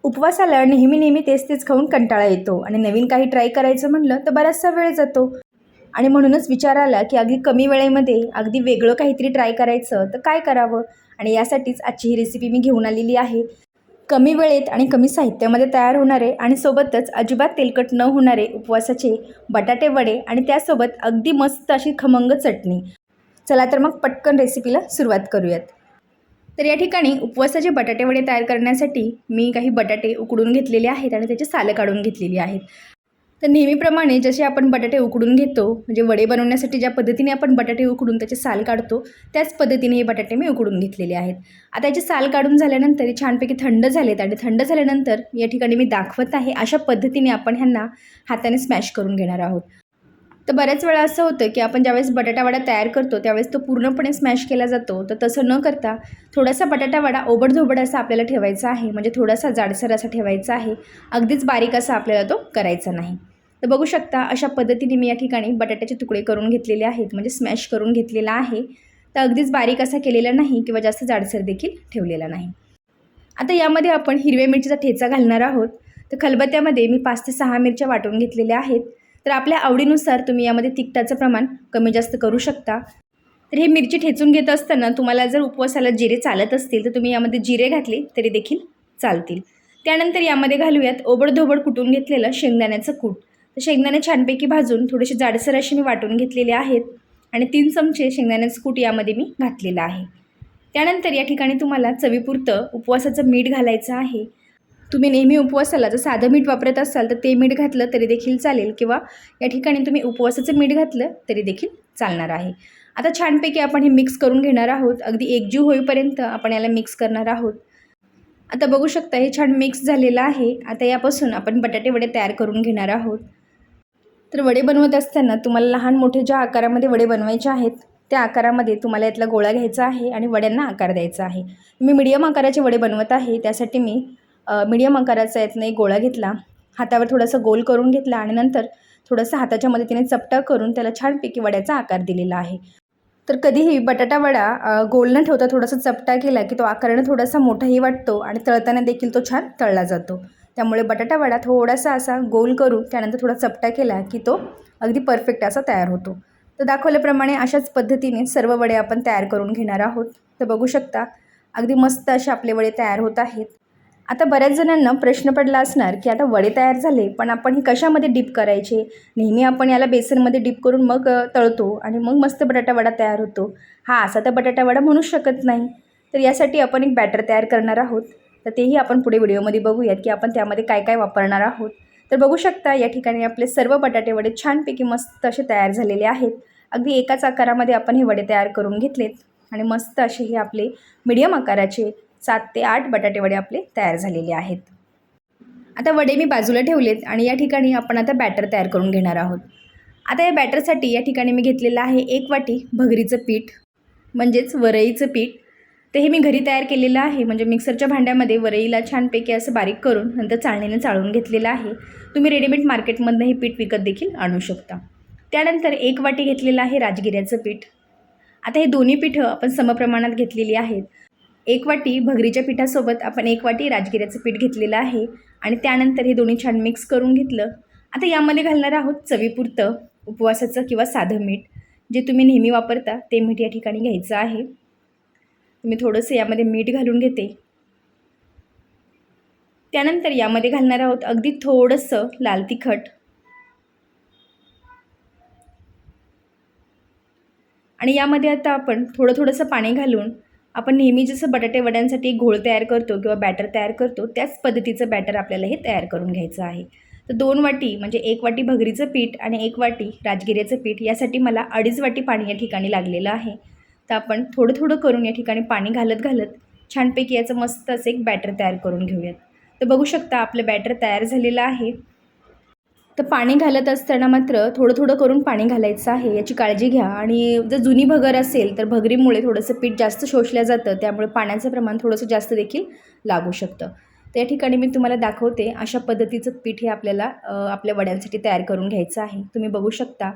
उपवासाला नेहमी तेच तेच खाऊन कंटाळा येतो आणि नवीन काही ट्राय करायचं म्हटलं तर बराचसा वेळ जातो. आणि म्हणूनच विचार आला की अगदी कमी वेळेमध्ये अगदी वेगळं काहीतरी ट्राय करायचं तर काय करावं. आणि यासाठीच आजची ही रेसिपी मी घेऊन आलेली आहे. कमी वेळेत आणि कमी साहित्यामध्ये तयार होणारे आणि सोबतच अजिबात तेलकट न होणारे उपवासाचे बटाटे वडे आणि त्यासोबत अगदी मस्त अशी खमंग चटणी. चला तर मग पटकन रेसिपीला सुरुवात करूयात. तर या ठिकाणी उपवासाचे बटाटे वडे तयार करण्यासाठी मी काही बटाटे उकडून घेतलेले आहेत आणि त्याची सालं काढून घेतलेली आहेत. तर नेहमीप्रमाणे जसे आपण बटाटे उकडून घेतो, म्हणजे वडे बनवण्यासाठी ज्या पद्धतीने आपण बटाटे उकडून त्याचे साल काढतो त्याच पद्धतीने हे बटाटे मी उकडून घेतलेले आहेत. आता याचे साल काढून झाल्यानंतर हे छानपैकी थंड झालेत आणि थंड झाल्यानंतर या ठिकाणी मी दाखवत आहे अशा पद्धतीने आपण ह्यांना हाताने स्मॅश करून घेणार आहोत. तर बऱ्याच वेळा असं होतं की आपण ज्यावेळेस बटाटा वडा तयार करतो त्यावेळेस तो पूर्णपणे स्मॅश केला जातो. तर तसं न करता थोडासा बटाटा वडा ओबडधोबड असा आपल्याला ठेवायचा आहे, म्हणजे थोडासा जाडसर असा ठेवायचा आहे. अगदीच बारीक असा आपल्याला तो करायचा नाही. तर बघू शकता अशा पद्धतीने मी या ठिकाणी बटाट्याचे तुकडे करून घेतलेले आहेत, म्हणजे स्मॅश करून घेतलेला आहे. तर अगदीच बारीक असा केलेला नाही किंवा जास्त जाडसर देखील ठेवलेला नाही. आता यामध्ये आपण हिरव्या मिरचीचा ठेचा घालणार आहोत. तर खलबत्त्यामध्ये मी 5 ते 6 मिरच्या वाटून घेतलेल्या आहेत. तर आपल्या आवडीनुसार तुम्ही यामध्ये तिखटाचं प्रमाण कमी जास्त करू शकता. तर हे मिरची ठेचून घेत असताना तुम्हाला जर उपवासाला जिरे चालत असतील तर तुम्ही यामध्ये जिरे घातले तरी देखील चालतील. त्यानंतर यामध्ये घालूयात ओबडधोबड कुटून घेतलेलं शेंगदाण्याचं कूट. तर शेंगदाणे छानपैकी भाजून थोडेसे जाडसर असे मी वाटून घेतलेले आहेत आणि 3 चमचे शेंगदाण्याचं कूट यामध्ये मी घातलेलं आहे. त्यानंतर या ठिकाणी तुम्हाला चवीपुरतं उपवासाचं मीठ घालायचं आहे. तुम्ही नेहमी उपवासाला जर साधं मीठ वापरत असाल तर ते मीठ घातलं तरी देखील चालेल, किंवा या ठिकाणी तुम्ही उपवासाचं मीठ घातलं तरी देखील चालणार आहे. आता छानपैकी आपण हे मिक्स करून घेणार आहोत. अगदी एकजीव होईपर्यंत आपण याला मिक्स करणार आहोत. आता बघू शकता हे छान मिक्स झालेलं आहे. आता यापासून आपण बटाटे वडे तयार करून घेणार आहोत. तर वडे बनवत असताना तुम्हाला लहान मोठे ज्या आकारामध्ये वडे बनवायचे आहेत त्या आकारामध्ये तुम्हाला यातला गोळा घ्यायचा आहे आणि वड्यांना आकार द्यायचा आहे. मी मीडियम आकाराचे वडे बनवत आहे, त्यासाठी मी मीडियम आकाराचा यातनं एक गोळा घेतला, हातावर थोडासा गोल करून घेतला आणि नंतर थोडंसं हाताच्या मदतीने चपटा करून त्याला छानपैकी वड्याचा आकार दिलेला आहे. तर कधीही बटाटा वडा गोल न ठेवता थोडासा चपटा केला की तो आकाराने थोडासा मोठाही वाटतो आणि तळताना देखील तो छान तळला जातो. त्यामुळे बटाटा वडा थोडासा असा गोल करून त्यानंतर थोडा चपटा केला की तो अगदी परफेक्ट असा तयार होतो. तर दाखवल्याप्रमाणे अशाच पद्धतीने सर्व वडे आपण तयार करून घेणार आहोत. तर बघू शकता अगदी मस्त असे आपले वडे तयार होत आहेत. आता बऱ्याच जणांना प्रश्न पडला असणार की आता वडे तयार झाले पण आपण हे कशामध्ये डिप करायचे. नेहमी आपण याला बेसनमध्ये डिप करून मग तळतो आणि मग मस्त बटाटा वडा तयार होतो. हा असा तर बटाटा वडा म्हणूच शकत नाही. तर यासाठी आपण एक बॅटर तयार करणार आहोत. तर तेही आपण पुढे व्हिडिओमध्ये बघूयात की आपण त्यामध्ये काय काय वापरणार आहोत. तर बघू शकता या ठिकाणी आपले सर्व बटाटे वडे छानपैकी मस्त असे तयार झालेले आहेत. अगदी एकाच आकारामध्ये आपण हे वडे तयार करून घेतलेत आणि मस्त असे हे आपले मीडियम आकाराचे 7 ते 8 बटाटे वडे आपले तयार झालेले आहेत. आता वडे मी बाजूला ठेवलेत आणि या ठिकाणी आपण आता बॅटर तयार करून घेणार आहोत. आता या बॅटरसाठी या ठिकाणी मी घेतलेलं आहे 1 वाटी भगरीचं पीठ, म्हणजेच वरईचं पीठ. ते हे मी घरी तयार केलेलं आहे, म्हणजे मिक्सरच्या भांड्यामध्ये वरईला छानपैकी असं बारीक करून नंतर चाळणीने चाळून घेतलेलं आहे. तुम्ही रेडीमेड मार्केटमधनं हे पीठ विकत देखील आणू शकता. त्यानंतर 1 वाटी घेतलेलं आहे राजगिऱ्याचं पीठ. आता हे दोन्ही पीठं आपण समप्रमाणात घेतलेली आहेत. 1 वाटी भगरीच्या पिठासोबत आपण 1 वाटी राजगिऱ्याचं पीठ घेतलेलं आहे आणि त्यानंतर हे दोन्ही छान मिक्स करून घेतलं. आता यामध्ये घालणार आहोत चवीपुरतं उपवासाचं किंवा साधं मीठ. जे तुम्ही नेहमी वापरता ते मीठ या ठिकाणी घ्यायचं आहे. मी थोडंसं यामध्ये मीठ घालून घेते. त्यानंतर यामध्ये घालणार आहोत अगदी थोडंसं लाल तिखट आणि यामध्ये आता आपण थोडंसं पाणी घालून आपण नेहमी जसं बटाटे वड्यांसाठी घोळ तयार करतो किंवा बॅटर तयार करतो त्याच पद्धतीचं बॅटर आपल्याला हे तयार करून घ्यायचं आहे. तर 2 वाटी म्हणजे 1 वाटी भगरीचं पीठ आणि 1 वाटी राजगिऱ्याचं पीठ यासाठी मला 2.5 वाटी पाणी या ठिकाणी लागलेलं आहे. तर आपण थोडं करून या ठिकाणी पाणी घालत छानपैकी याचं मस्त असं एक बॅटर तयार करून घेऊयात. तर बघू शकता आपलं बॅटर तयार झालेलं आहे. तर पाणी घालत असताना मात्र थोडं करून पाणी घालायचं आहे, याची काळजी घ्या. आणि जर जुनी भगर असेल तर भगरीमुळे थोडंसं पीठ जास्त शोषलं जातं, त्यामुळे पाण्याचं प्रमाण थोडंसं जास्त देखील लागू शकतं. तर या ठिकाणी मी तुम्हाला दाखवते अशा पद्धतीचं पीठ हे आपल्याला आपल्या वड्यांसाठी तयार करून घ्यायचं आहे. तुम्ही बघू शकता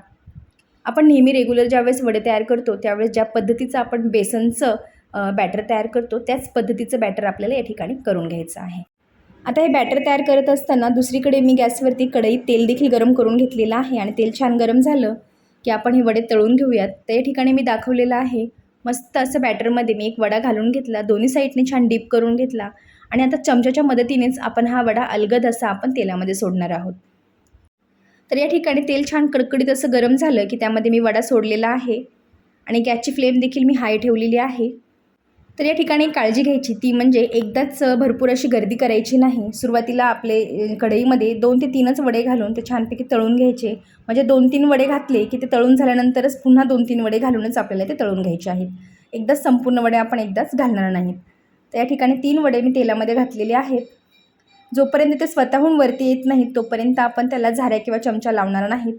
आपण नेहमी रेग्युलर ज्यावेळेस वडे तयार करतो त्यावेळेस ज्या पद्धतीचं आपण बेसनचं बॅटर तयार करतो त्याच पद्धतीचं बॅटर आपल्याला या ठिकाणी करून घ्यायचं आहे. आता हे बॅटर तयार करत असताना दुसरीकडे मी गॅसवरती कढईत तेल देखील गरम करून घेतलेलं आहे आणि तेल छान गरम झालं की आपण हे वडे तळून घेऊयात. तर या ठिकाणी मी दाखवलेलं आहे मस्त असं बॅटरमध्ये मी एक वडा घालून घेतला, दोन्ही साईडने छान डीप करून घेतला आणि आता चमच्याच्या मदतीनेच आपण हा वडा अलगद असा आपण तेलामध्ये सोडणार आहोत. तर या ठिकाणी तेल छान कडकडीत असं गरम झालं की त्यामध्ये मी वडा सोडलेला आहे आणि गॅसची फ्लेम देखील मी हाय ठेवलेली आहे. तर या ठिकाणी काळजी घ्यायची ती म्हणजे एकदाच भरपूर अशी गर्दी करायची नाही. सुरुवातीला आपले कढईमध्ये 2 ते 3च वडे घालून ते छानपैकी तळून घ्यायचे. म्हणजे 2-3 वडे घातले की ते तळून झाल्यानंतरच पुन्हा 2-3 वडे घालूनच आपल्याला ते तळून घ्यायचे आहेत. एकदाच संपूर्ण वडे आपण एकदाच घालणार नाहीत. तर या ठिकाणी 3 वडे मी तेलामध्ये घातलेले आहेत. जोपर्यंत ते स्वतःहून वरती येत नाहीत तोपर्यंत आपण त्याला झाऱ्या किंवा चमचा लावणार नाहीत.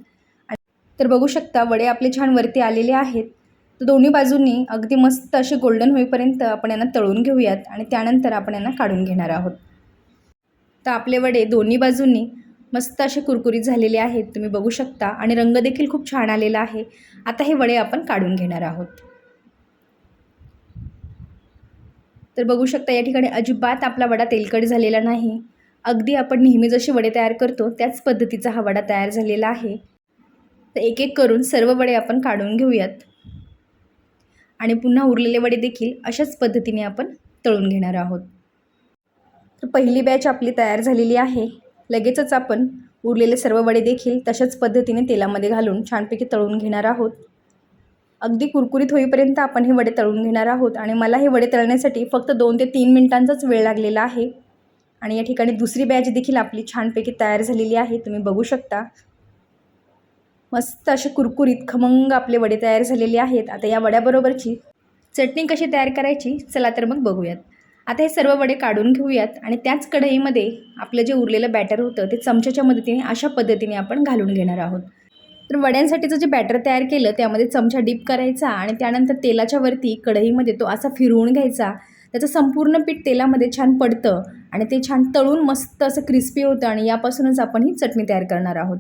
तर बघू शकता वडे आपले छान वरती आलेले आहेत. तर दोन्ही बाजूंनी अगदी मस्त असे गोल्डन होईपर्यंत आपण यांना तळून घेऊयात आणि त्यानंतर आपण यांना काढून घेणार आहोत. तर आपले वडे दोन्ही बाजूंनी मस्त असे कुरकुरीत झालेले आहेत, तुम्ही बघू शकता आणि रंग देखील खूप छान आलेला आहे. आता हे वडे आपण काढून घेणार आहोत. तर बघू शकता या ठिकाणी अजिबात आपला वडा तेलकट झालेला नाही. अगदी आपण नेहमी जसे वडे तयार करतो त्याच पद्धतीचा हा वडा तयार झालेला आहे. तर एक एक करून सर्व वडे आपण काढून घेऊयात आणि पुन्हा उरलेले वडे देखील अशाच पद्धतीने आपण तळून घेणार आहोत. तर पहिली बॅच आपली तयार झालेली आहे. लगेचच आपण उरलेले सर्व वडे देखील तशाच पद्धतीने तेलामध्ये घालून छानपैकी तळून घेणार आहोत. अगदी कुरकुरीत होईपर्यंत आपण हे वडे तळून घेणार आहोत आणि मला हे वडे तळण्यासाठी फक्त 2 ते 3 मिनिटांचाच वेळ लागलेला आहे. आणि या ठिकाणी दुसरी बॅच देखील आपली छानपैकी तयार झालेली आहे, तुम्ही बघू शकता. मस्त असे कुरकुरीत खमंग आपले वडे तयार झालेले आहेत. आता या वड्याबरोबरची चटणी कशी तयार करायची चला तर मग बघूयात. आता हे सर्व वडे काढून घेऊयात आणि त्याच कढईमध्ये आपलं जे उरलेलं बॅटर होतं ते चमच्याच्या मदतीने अशा पद्धतीने आपण घालून घेणार आहोत. तर वड्यांसाठीचं जे बॅटर तयार केलं त्यामध्ये चमचा डीप करायचा आणि त्यानंतर तेलाच्या वरती कढईमध्ये तो असा फिरवून घ्यायचा. त्याचं संपूर्ण पीठ तेलामध्ये छान पडतं आणि ते छान तळून मस्त असं क्रिस्पी होतं आणि यापासूनच आपण ही चटणी तयार करणार आहोत.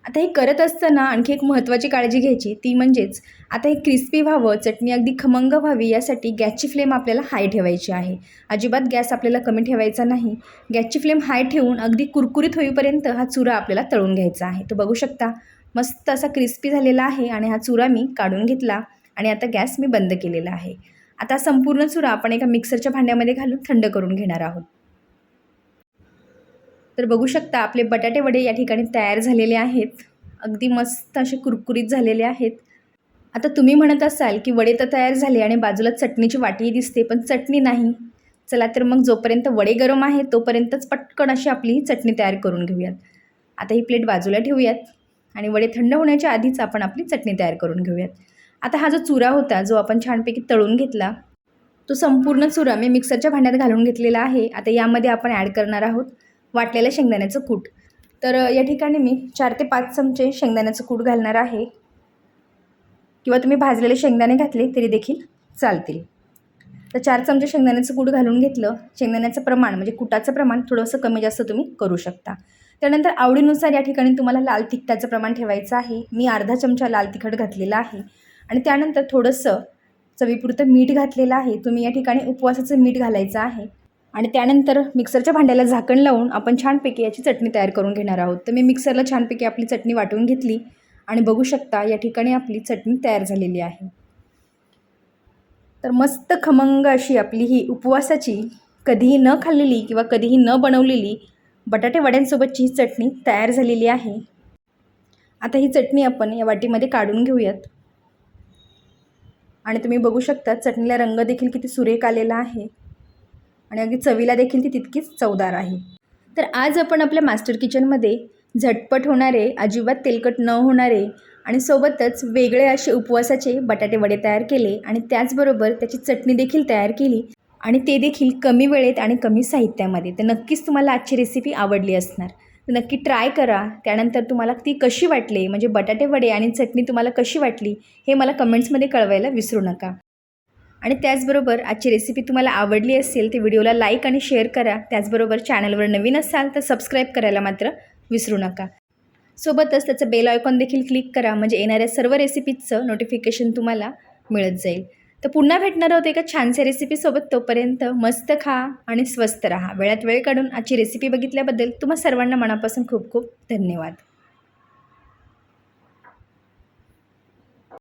आता हे करत असताना आणखी एक महत्त्वाची काळजी घ्यायची ती म्हणजेच आता हे क्रिस्पी व्हावं, चटणी अगदी खमंग व्हावी यासाठी गॅसची फ्लेम आपल्याला हाय ठेवायची आहे. अजिबात गॅस आपल्याला कमी ठेवायचा नाही. गॅसची फ्लेम हाय ठेवून अगदी कुरकुरीत होईपर्यंत हा चुरा आपल्याला तळून घ्यायचा आहे. तो बघू शकता मस्त असा क्रिस्पी झालेला आहे आणि हा चुरा मी काढून घेतला आणि आता गॅस मी बंद केलेला आहे. आता संपूर्ण चुरा आपण एका मिक्सरच्या भांड्यामध्ये घालून थंड करून घेणार आहोत. तर बघू शकता आपले बटाटे वडे या ठिकाणी तयार झालेले आहेत. अगदी मस्त असे कुरकुरीत झालेले आहेत. आता तुम्ही म्हणत असाल की वडे तर तयार झाले आणि बाजूला चटणीची वाटीही दिसते, पण चटणी नाही. चला तर मग जोपर्यंत वडे गरम आहेत तोपर्यंतच पटकन अशी आपली ही चटणी तयार करून घेऊयात. आता ही प्लेट बाजूला ठेवूयात आणि वडे थंड होण्याच्या आधीच आपण आपली चटणी तयार करून घेऊयात. आता हा जो चुरा होता जो आपण छानपैकी तळून घेतला तो संपूर्ण चुरा मी मिक्सरच्या भांड्यात घालून घेतलेला आहे. आता यामध्ये आपण ॲड करणार आहोत वाटलेलं शेंगदाण्याचं कूट. तर या ठिकाणी मी 4 ते 5 चमचे शेंगदाण्याचं कूट घालणार आहे किंवा तुम्ही भाजलेले शेंगदाणे घातले तरी देखील चालतील. तर 4 चमचे शेंगदाण्याचं कूट घालून घेतलं. शेंगदाण्याचं प्रमाण म्हणजे कुटाचं प्रमाण थोडंसं कमी जास्त तुम्ही करू शकता. त्यानंतर आवडीनुसार या ठिकाणी तुम्हाला लाल तिखटाचं प्रमाण ठेवायचं आहे. मी अर्धा चमचा लाल तिखट घातलेला आहे आणि त्यानंतर थोडंसं चवीपुरतं मीठ घातलेलं आहे. तुम्ही या ठिकाणी उपवासाचं मीठ घालायचं आहे आणि त्यानंतर मिक्सरच्या भांड्याला झाकण लावून आपण छानपैकी याची चटणी तयार करून घेणार आहोत. तर मी मिक्सरला छानपैकी आपली चटणी वाटून घेतली आणि बघू शकता या ठिकाणी आपली चटणी तयार झालेली आहे. तर मस्त खमंग अशी आपली ही उपवासाची कधीही न खाल्लेली किंवा कधीही न बनवलेली बटाटे वड्यांसोबतची चटणी तयार झालेली आहे. आता ही चटणी आपण या वाटीमध्ये काढून घेऊयात आणि तुम्ही बघू शकता चटणीला रंग देखील किती सुरेख आलेला आहे आणि अगदी चवीला देखील ती तितकीच चवदार आहे. तर आज आपण आपल्या मास्टर किचनमध्ये झटपट होणारे, अजिबात तेलकट न होणारे आणि सोबतच वेगळे असे उपवासाचे बटाटे वडे तयार केले आणि त्याचबरोबर त्याची चटणी देखील तयार केली आणि ते देखील कमी वेळेत आणि कमी साहित्यामध्ये. तर नक्कीच तुम्हाला आजची रेसिपी आवडली असणार. तर नक्की ट्राय करा. त्यानंतर तुम्हाला ती कशी वाटली म्हणजे बटाटे वडे आणि चटणी तुम्हाला कशी वाटली हे मला कमेंट्समध्ये कळवायला विसरू नका. आणि त्याचबरोबर आजची रेसिपी तुम्हाला आवडली असेल तर व्हिडिओला लाईक आणि शेअर करा. त्याचबरोबर चॅनलवर नवीन असाल तर सबस्क्राईब करायला मात्र विसरू नका. सोबतच त्याचं बेल आयकॉन देखील क्लिक करा म्हणजे येणाऱ्या सर्व रेसिपीजचं नोटिफिकेशन तुम्हाला मिळत जाईल. तर पुन्हा भेटणार आहोत एका छानशा रेसिपीसोबत. तोपर्यंत मस्त खा आणि स्वस्त राहा. वेळात वेळ काढून आजची रेसिपी बघितल्याबद्दल तुम्हा सर्वांना मनापासून खूप खूप धन्यवाद.